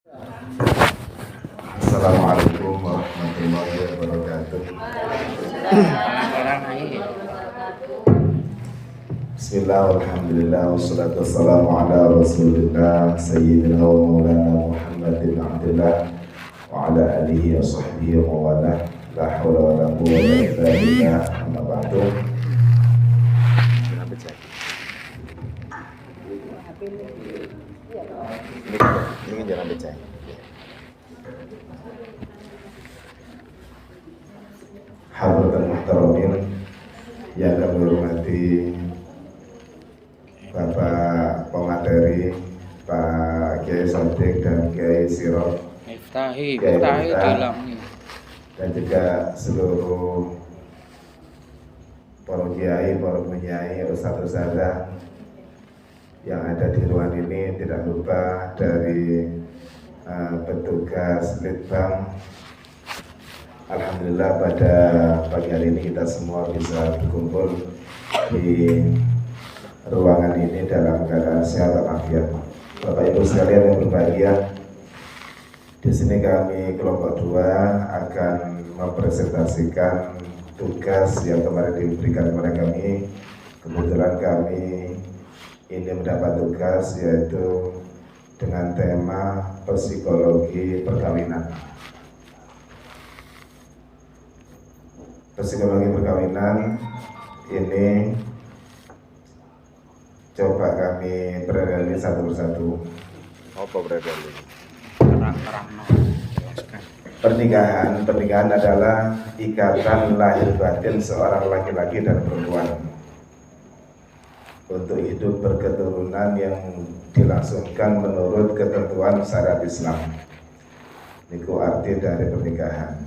Assalamualaikum warahmatullahi wabarakatuh. Bismillah, alhamdulillah, wassalatu wassalamu ala rasulillah sayyidina wa maulana Muhammad bin Abdullah wa ala alihi wa sahbihi wa wala la hawla wa la quwwata illa billah amma ba'du. Ini jangan becah. Hadirin muhtaramin yang kami hormati Bapak Pemateri, Pak Kiai Sodik dan Kiai Sirot, Miftahi diulangi, dan juga seluruh para kiai, para penyayi, ustadz-ustadzah yang ada di ruangan ini, tidak lupa dari petugas Litbang. Alhamdulillah pada pagi hari ini kita semua bisa berkumpul di ruangan ini dalam keadaan sehat walafiat. Bapak Ibu sekalian yang berbahagia, di sini kami kelompok 2 akan mempresentasikan tugas yang kemarin diberikan kepada kami. Kebetulan kami ini mendapat tugas yaitu dengan tema psikologi perkawinan. Psikologi perkawinan ini coba kami berdalil satu persatu. Apa berdalil? Pernikahan adalah ikatan lahir batin seorang laki-laki dan perempuan untuk hidup berketurunan yang dilangsungkan menurut ketentuan syariat Islam. Itu arti dari pernikahan.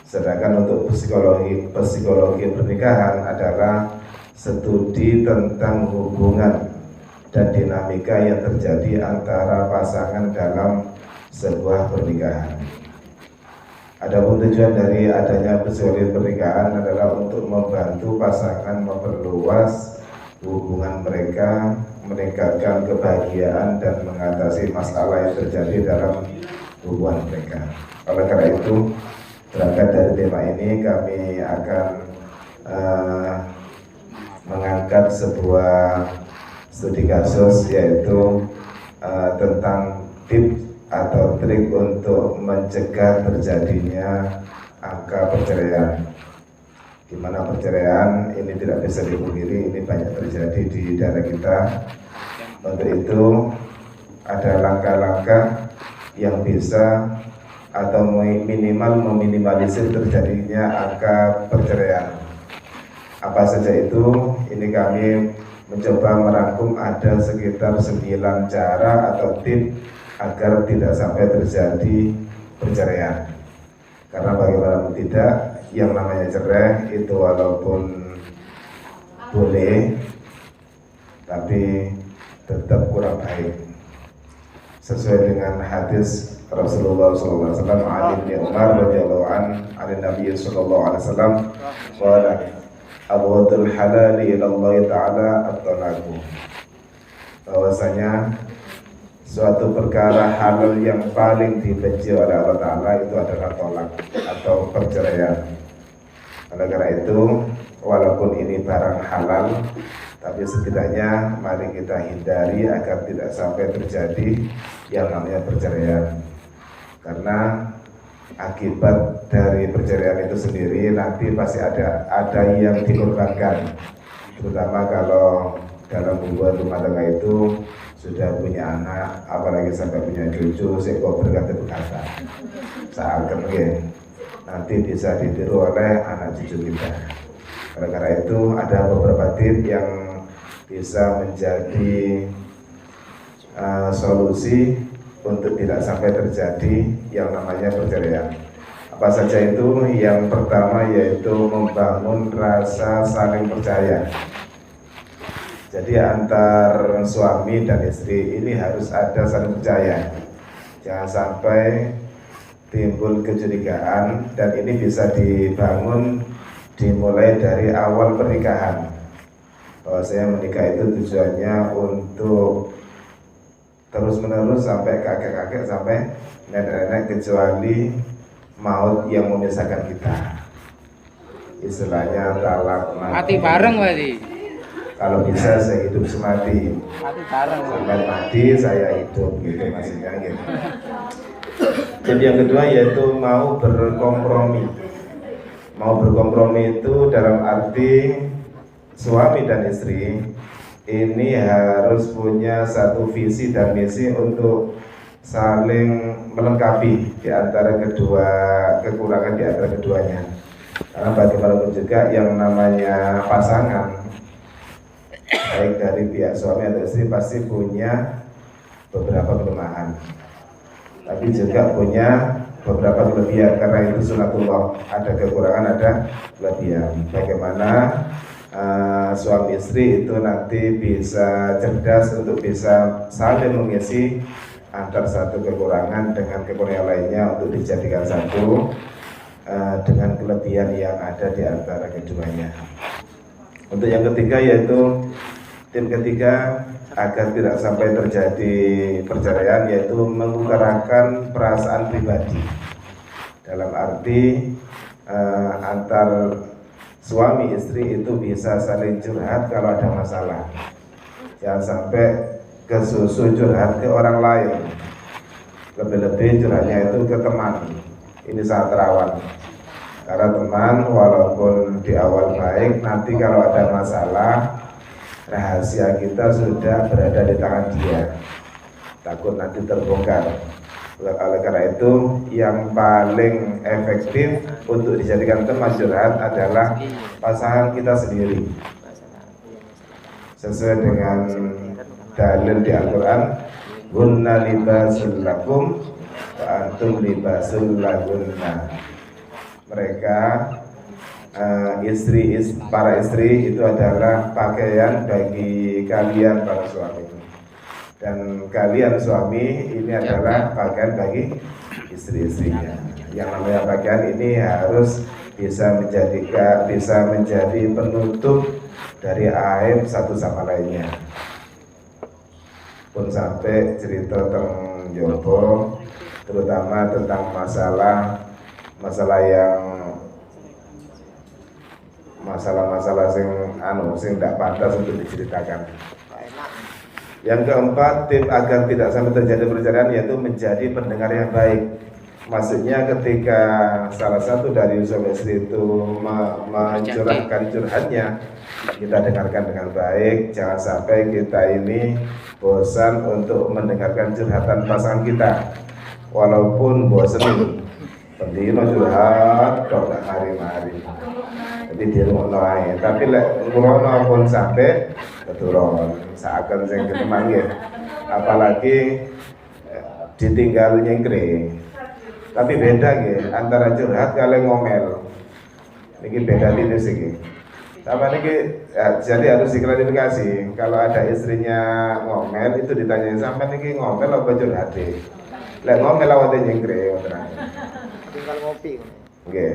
Sedangkan untuk psikologi pernikahan adalah studi tentang hubungan dan dinamika yang terjadi antara pasangan dalam sebuah pernikahan. Adapun tujuan dari adanya psikologi pernikahan adalah untuk membantu pasangan memperluas hubungan mereka, meningkatkan kebahagiaan dan mengatasi masalah yang terjadi dalam hubungan mereka. Oleh karena itu, berangkat dari tema ini kami akan mengangkat sebuah studi kasus yaitu tentang tips atau trik untuk mencegah terjadinya angka perceraian. Di mana perceraian ini tidak bisa dipungkiri, ini banyak terjadi di daerah kita. Untuk itu ada langkah-langkah yang bisa atau minimal meminimalisir terjadinya angka perceraian. Apa saja itu? Ini kami mencoba merangkum ada sekitar 9 cara atau tips agar tidak sampai terjadi perceraian. Karena bagaimanapun tidak, yang namanya cerai itu walaupun boleh, tapi tetap kurang baik. Sesuai dengan hadis Rasulullah SAW, Ali bin Umar radhiyallahu an Nabi sallallahu alaihi wasallam, qala abghadul halali ila Allah taala at-talaqu. Bahwasanya suatu perkara halal yang paling dibenci oleh Allah Taala itu adalah tolak atau perceraian. Oleh karena itu, walaupun ini barang halal, tapi setidaknya mari kita hindari agar tidak sampai terjadi yang namanya perceraian. Karena akibat dari perceraian itu sendiri nanti pasti ada yang dikorbankan, terutama kalau dalam hubungan rumah tangga itu sudah punya anak, apalagi sampai punya cucu, seko berkata saat kemudian nanti bisa ditiru oleh anak cucu kita. Oleh karena itu ada beberapa tips yang bisa menjadi solusi untuk tidak sampai terjadi yang namanya perceraian. Apa saja itu? Yang pertama yaitu membangun rasa saling percaya. Jadi antar suami dan istri ini harus ada saling percaya. Jangan sampai timbul kecurigaan, dan ini bisa dibangun dimulai dari awal pernikahan. Bahwa saya menikah itu tujuannya untuk terus menerus sampai kakek-kakek sampai nenek-nenek, kecuali maut yang memisahkan kita. Istilahnya talak Mati bareng berarti. Kalau bisa saya hidup semati, Mati bareng. sampai mati saya hidup gitu maksudnya gitu. Jadi yang kedua yaitu mau berkompromi. Mau berkompromi itu dalam arti suami dan istri ini harus punya satu visi dan misi untuk saling melengkapi di antara kedua kekurangan di antara keduanya. Karena bagaimanapun juga yang namanya pasangan, baik dari pihak suami atau istri pasti punya beberapa kelemahan, tapi juga punya beberapa kelebihan, karena itu sunatullah, ada kekurangan ada kelebihan. Bagaimana suami istri itu nanti bisa cerdas untuk bisa saling mengisi antar satu kekurangan dengan kekurangan lainnya untuk dijadikan satu dengan kelebihan yang ada di antara keduanya. Untuk yang ketiga yaitu tim ketiga agar tidak sampai terjadi perceraian, yaitu mengutarakan perasaan pribadi dalam arti antar suami istri itu bisa saling curhat kalau ada masalah. Jangan sampai kesusu curhat ke orang lain, lebih-lebih curhatnya itu ke teman. Ini sangat rawan, karena teman walaupun di awal baik, nanti kalau ada masalah rahasia kita sudah berada di tangan dia, takut nanti terbongkar. Oleh karena itu yang paling efektif untuk dijadikan teman curhat adalah pasangan kita sendiri, sesuai dengan dalil di Al-Quran, hunna libasul lakum wa antum libasul lahunna. Mereka para istri itu adalah pakaian bagi kalian para suami, dan kalian suami ini adalah pakaian bagi istri-istrinya. Yang namanya pakaian ini harus bisa menjadi penutup dari aib satu sama lainnya. Pun sampai cerita tentang Jopo, terutama tentang masalah yang masalah sing tidak pantas untuk diceritakan. Yang keempat, tip agar tidak sampai terjadi perceraian yaitu menjadi pendengar yang baik. Maksudnya ketika salah satu dari suami istri itu mencurahkan curhatnya, kita dengarkan dengan baik. Jangan sampai kita ini bosan untuk mendengarkan curhatan pasangan kita. Walaupun bosan, pendino curhat kok gak mari-mari, jadi di rumah ae. Tapi lek ngono pun sampai keturun seakan sing ketemanggih, apalagi ditinggal nyengkre. Tapi beda nggih antara curhat kalian ngomel. Niki beda tipis iki. Sama niki jadi harus diklarifikasi. Kalau ada istrinya ngomel itu ditanya sampai niki ngomel apa curhat? Lek ngomel awake nyengkre ngoten. Tinggal ngopi. Oke.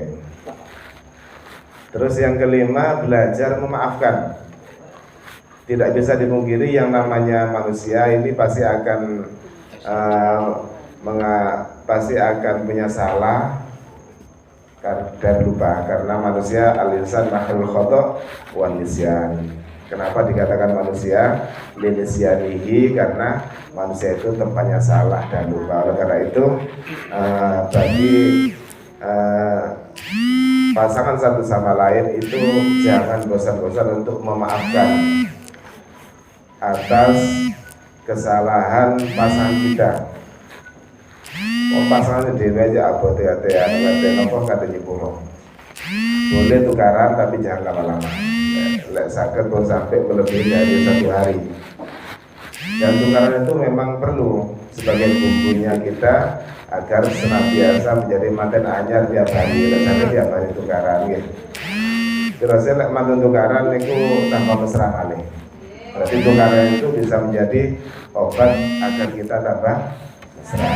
Terus yang kelima, belajar memaafkan. Tidak bisa dipungkiri yang namanya manusia ini pasti akan punya salah dan lupa, karena manusia al-insan makhluk khata' wan nisyan. Kenapa dikatakan manusia linisyanihi? Karena manusia itu tempatnya salah dan lupa. Oleh karena itu bagi pasangan satu sama lain itu jangan bosan-bosan untuk memaafkan atas kesalahan pasangan kita. Pasangan dhewe aja abote ate-ate nopo kate nyepuro. Boleh tukaran tapi jangan lama-lama. Lek saged pun sampai melebihi dari 1 hari. Dan tukaran itu memang perlu sebagai bumbunya kita agar senantiasa menjadi manten anyar tiap hari. Lek sampai tiap hari tukaran nggih. Terus lek manten tukaran niku tanpa mesra malih. Berarti tukaran itu bisa menjadi obat agar kita tambah mesra.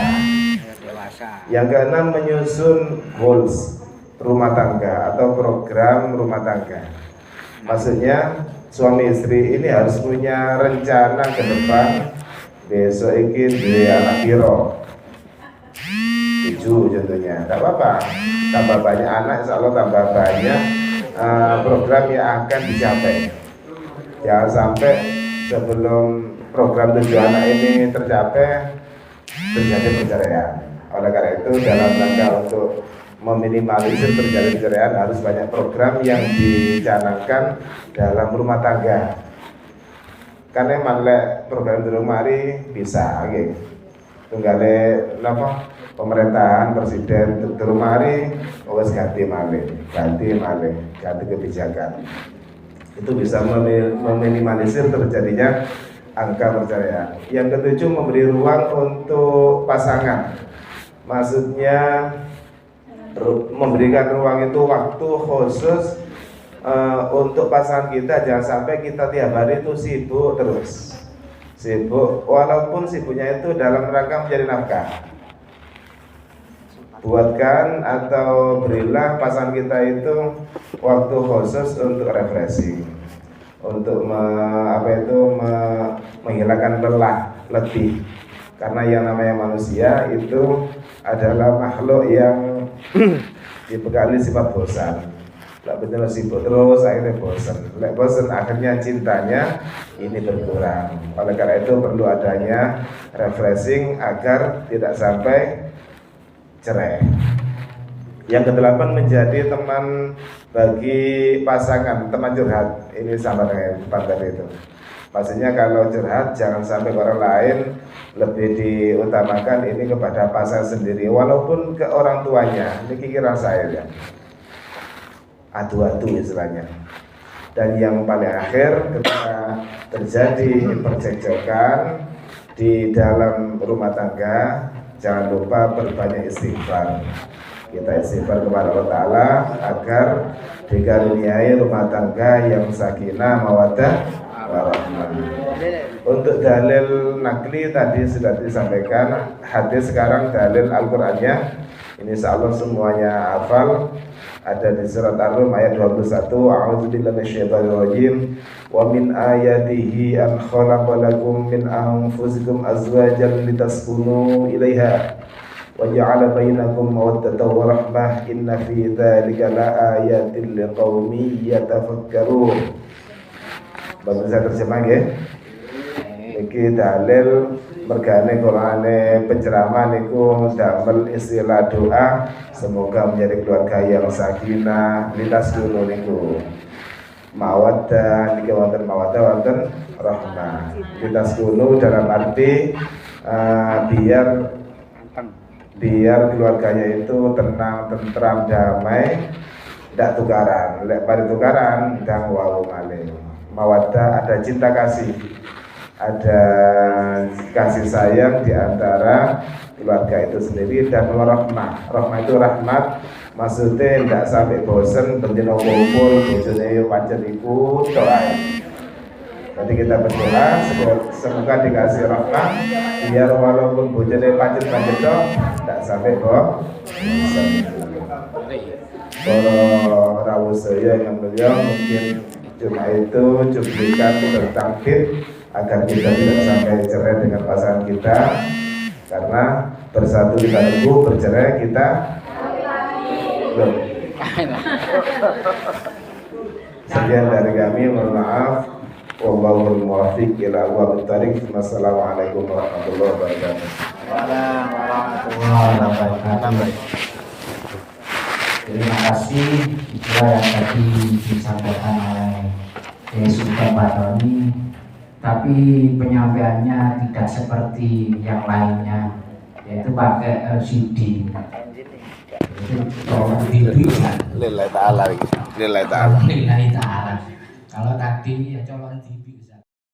Yang keenam, menyusun goals rumah tangga atau program rumah tangga. Maksudnya suami istri ini harus punya rencana ke depan besok iki duwe anak piro 7 contohnya, tidak apa-apa. Tambah banyak anak, insya Allah tambah banyak program yang akan dicapai. Jangan sampai sebelum program 7 anak ini tercapai terjadi perceraian. Oleh karena itu, dalam rangka untuk meminimalisir terjadi perceraian harus banyak program yang dicanangkan dalam rumah tangga. Karena malek program di rumah ini bisa, okay. Tunggale apa pemerintahan presiden di rumah ini harus ganti kebijakan. Itu bisa meminimalisir terjadinya angka perceraian. Yang ketujuh, memberi ruang untuk pasangan. Maksudnya memberikan ruang itu waktu khusus untuk pasangan kita. Jangan sampai kita tiap hari itu sibuk terus. Sibuk, walaupun sibuknya itu dalam rangka mencari nafkah. Buatkan atau berilah pasangan kita itu waktu khusus untuk refreshing, untuk menghilangkan lelah, letih. Karena yang namanya manusia itu adalah makhluk yang dibekali sifat bosan. Tidak benar sibuk terus, akhirnya bosan, akhirnya cintanya ini berkurang. Oleh karena itu perlu adanya refreshing agar tidak sampai cerai. Yang kedelapan, menjadi teman bagi pasangan, teman curhat. Ini sama dengan tadi itu. Pastinya kalau curhat jangan sampai ke orang lain, lebih diutamakan ini kepada pasangan sendiri, walaupun ke orang tuanya. Ini pikiran saya ya. Adu-adu istilahnya. Dan yang paling akhir, ketika terjadi percekcokan di dalam rumah tangga, jangan lupa berbanyak istighfar. Kita istighfar kepada Allah Ta'ala agar dikaruniai rumah tangga yang sakinah, mawaddah, warahmah. Untuk dalil nakli tadi sudah disampaikan, hadis sekarang dalil Al-Qur'annya ini insyaallah semuanya hafal. Ada di surat Ar-Rum ayat 21, a'udzubillahi minasyaitonirrajim, wa min ayatihi an khalaqalakum min anfusikum azwajan litaskunu ilaiha wa ja'ala bainakum mawaddatan wa rahmah inna fi dzalika laayatin liqaumin yatafakkarun. Bagus saya terjemah nggih. Iki dalil mergane Qur'ane penceramah niku damel istilah doa semoga menjadi keluarga yang sakinah, lintas dulu niku mawaddah, niki wonten mawaddah wonten rahmah. Lintas dulu dalam arti biar keluarganya itu tenang, tentram, damai, tidak tukaran. Lek pada tukaran ndang wau malih. Mawaddah ada cinta kasih, ada kasih sayang di antara keluarga itu sendiri, dan rahmah. Rahmah itu rahmat, maksudnya tidak sampai bosen bendino kumpul bojone pancen iku doa. Nanti kita berdoa semoga dikasih rahmah, biar walaupun bojone pancen tok tidak sampai bosen. Kalau rawuh saya yang beliau mungkin cuma itu cuplikan tentang tips agar kita tidak sampai cerai dengan pasangan kita, karena bersatu kita teguh, bercerai kita belum. Sekian dari kami, mohon maaf. Wallahul muwaffiq ila aqwamit thoriq. Wassalamualaikum warahmatullahi wabarakatuh. Warahmatullahi wabarakatuh. Terima kasih yang tadi disampaikan oleh Sultan Badoni, tapi penyampaiannya tidak seperti yang lainnya, yaitu pakai LCD. Itu tolong diberikan. Lillahi ta'ala. Lillahi ta'ala. Kalau tadi ya colong